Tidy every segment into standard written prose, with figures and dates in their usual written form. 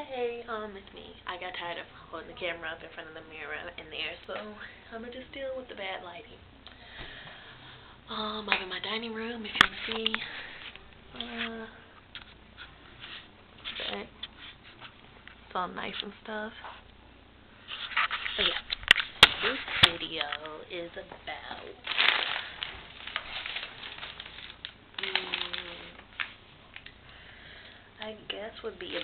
Hey, it's me. I got tired of holding the camera up in front of the mirror in there, so I'm gonna just deal with the bad lighting. I'm in my dining room, if you can see. Okay. It's all nice and stuff. So yeah, this video is about I guess would be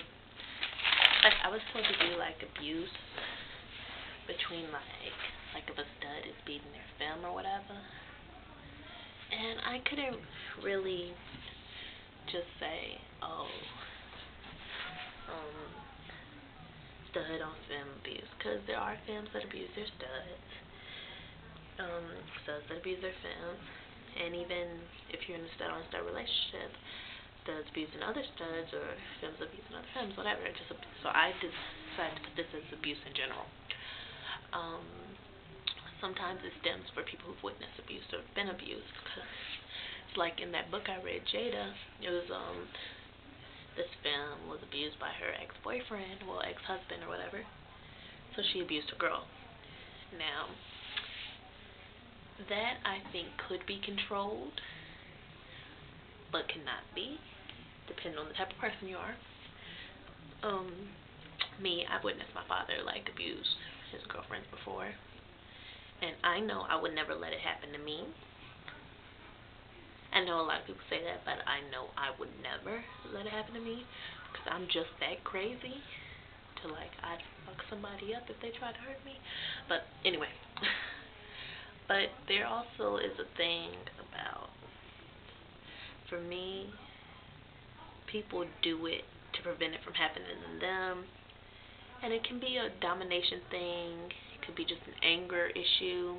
like I was supposed to do like abuse between like if a stud is beating their femme or whatever, and I couldn't really just say, oh, stud on femme abuse, because there are femmes that abuse their studs, studs that abuse their femmes, and even if you're in a stud on stud relationship, studs abusing other studs or femmes abusing other femmes, whatever. So I decided to put this as abuse in general. Sometimes it stems for people who've witnessed abuse or been abused. Cause it's like in that book I read, Jada, it was this femme was abused by her ex-boyfriend, well, ex-husband or whatever. So she abused a girl. Now, that I think could be controlled, but cannot be, depending on the type of person you are. Me, I've witnessed my father abuse his girlfriends before, and I know I would never let it happen to me. I know a lot of people say that, but I know I would never let it happen to me, because I'm just that crazy to I'd fuck somebody up if they tried to hurt me. But anyway, but there also is a thing about, for me, people do it to prevent it from happening to them, and it can be a domination thing. It could be just an anger issue.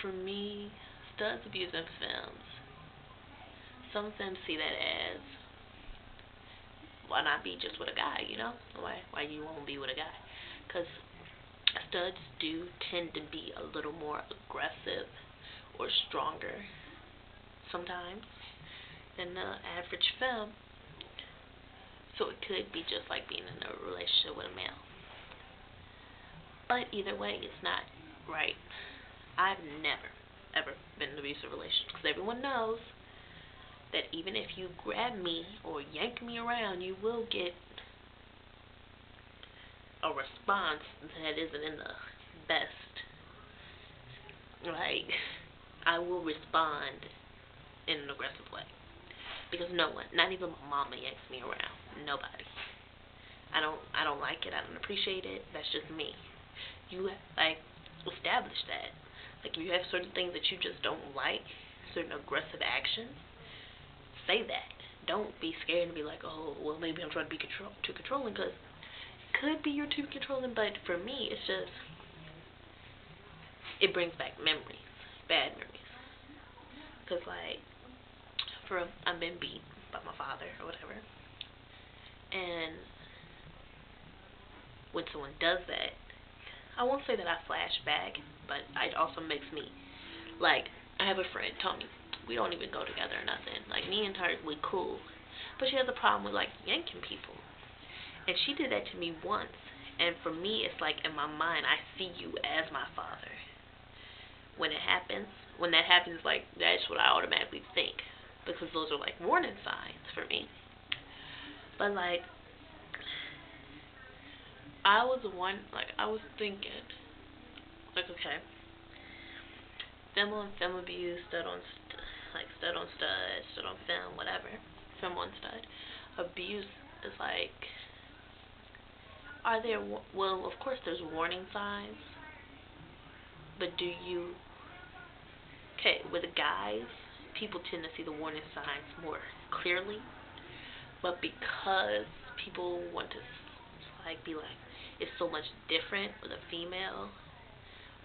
For me, studs abusing femmes. Some femmes see that as, why not be just with a guy, you know? Why you won't be with a guy? Because studs do tend to be a little more aggressive or stronger sometimes than the average femme. So it could be just like being in a relationship with a male. But either way, it's not right. I've never, ever been in an abusive relationship, because everyone knows that even if you grab me or yank me around, you will get a response that isn't in the best. I will respond in an aggressive way, because no one, not even my mama, yanks me around. Nobody. I don't like it. I don't appreciate it. That's just me. You establish that. If you have certain things that you just don't like, certain aggressive actions, say that. Don't be scared and be like, oh, well, maybe I'm trying to be too controlling, because it could be you're too controlling, but for me, it's just, it brings back memories, bad memories. Because, I've been beat by my father or whatever, and when someone does that, I won't say that I flash back, but it also makes me, I have a friend, Tony. We don't even go together or nothing. Me and her, we cool. But she has a problem with, yanking people. And she did that to me once. And for me, it's in my mind, I see you as my father. When that happens, that's what I automatically think. Because those are, warning signs for me. But, I was thinking, okay, femme on femme abuse, stud on stud on stud, stud on femme, whatever, femme on stud abuse is are there, well, of course there's warning signs, but with the guys, people tend to see the warning signs more clearly, but because people want to be it's so much different with a female,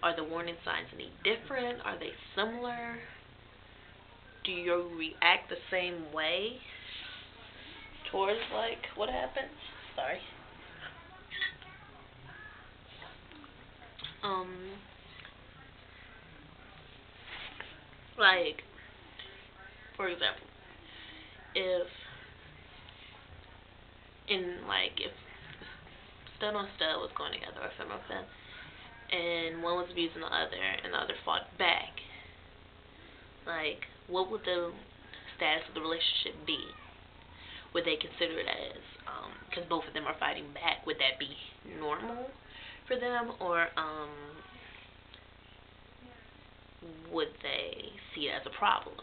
are the warning signs any different? Are they similar? Do you react the same way towards what happens? Sorry. For example, if And like if stud on stud was going together, or fem on fem, and one was abusing the other, and the other fought back, like what would the status of the relationship be? Would they consider it as, because both of them are fighting back, would that be normal for them, or would they see it as a problem?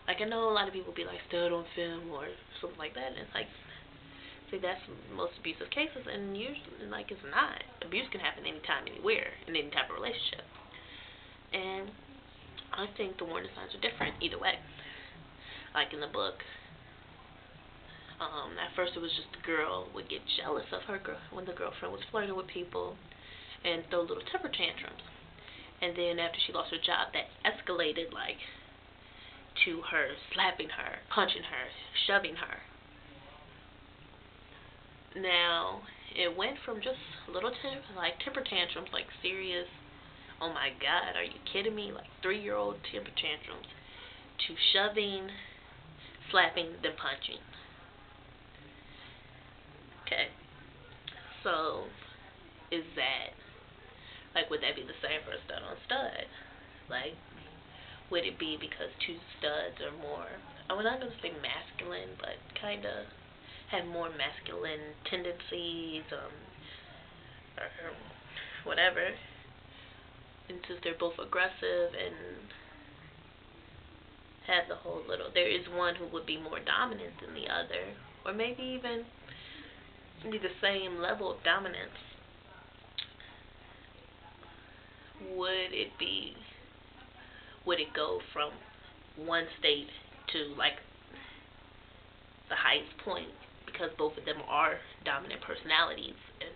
Like, I know a lot of people be like, stud on film or something like that, and it's like, see, that's most abusive cases, and usually, like, it's not. Abuse can happen anytime, anywhere, in any type of relationship. And I think the warning signs are different either way. Like in the book, at first it was just the girl would get jealous of her girl when the girlfriend was flirting with people and throw little temper tantrums. And then after she lost her job, that escalated like to her slapping her, punching her, shoving her. Now it went from just little temper tantrums, like serious, oh my god, are you kidding me? Like 3-year-old temper tantrums, to shoving, slapping, then punching. Okay, so is that, like, would that be the same for a stud on stud? Like, would it be because two studs are more, I'm not going to say masculine, but kind of have more masculine tendencies, or whatever, and since they're both aggressive and have the whole little, there is one who would be more dominant than the other, or maybe even be the same level of dominance, would it go from one state to like the highest point because both of them are dominant personalities, and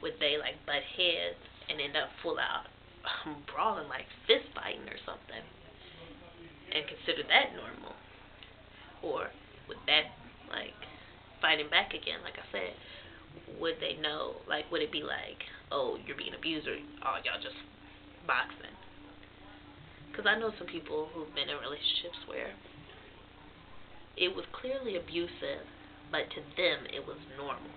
would they like butt heads and end up full out brawling, like fist fighting or something, and consider that normal? Or would that, like, fighting back again, like I said, would they know, like, would it be like, oh, you're being abused, or oh, y'all just boxing? Because I know some people who've been in relationships where it was clearly abusive, but to them it was normal.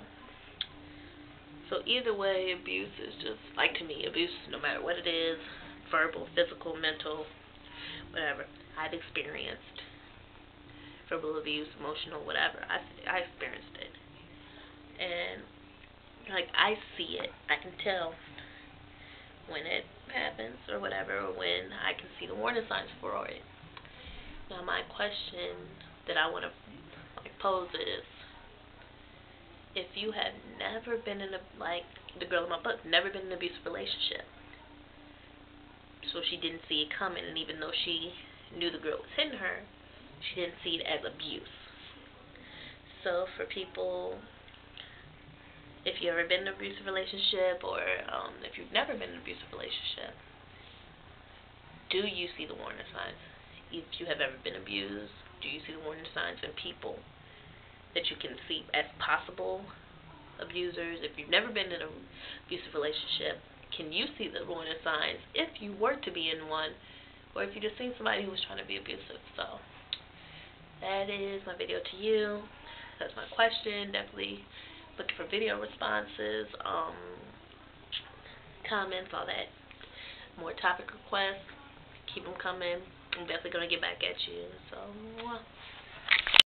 So either way, abuse is just, like, to me, abuse, no matter what it is, verbal, physical, mental, whatever, I've experienced verbal abuse, emotional, whatever. I experienced it, and like I see it. I can tell when it happens or whatever, or when I can see the warning signs for it. Now, my question that I want to like pose is, if you have never been in a, like the girl in my book, never been in an abusive relationship, so she didn't see it coming, and even though she knew the girl was hitting her, she didn't see it as abuse. So for people, if you've ever been in an abusive relationship, or if you've never been in an abusive relationship, do you see the warning signs? If you have ever been abused, do you see the warning signs in people that you can see as possible abusers? If you've never been in an abusive relationship, can you see the warning signs if you were to be in one, or if you just seen somebody who was trying to be abusive? So that is my video to you. That's my question. Definitely looking for video responses, comments, all that. More topic requests. Keep them coming. I'm definitely going to get back at you. So,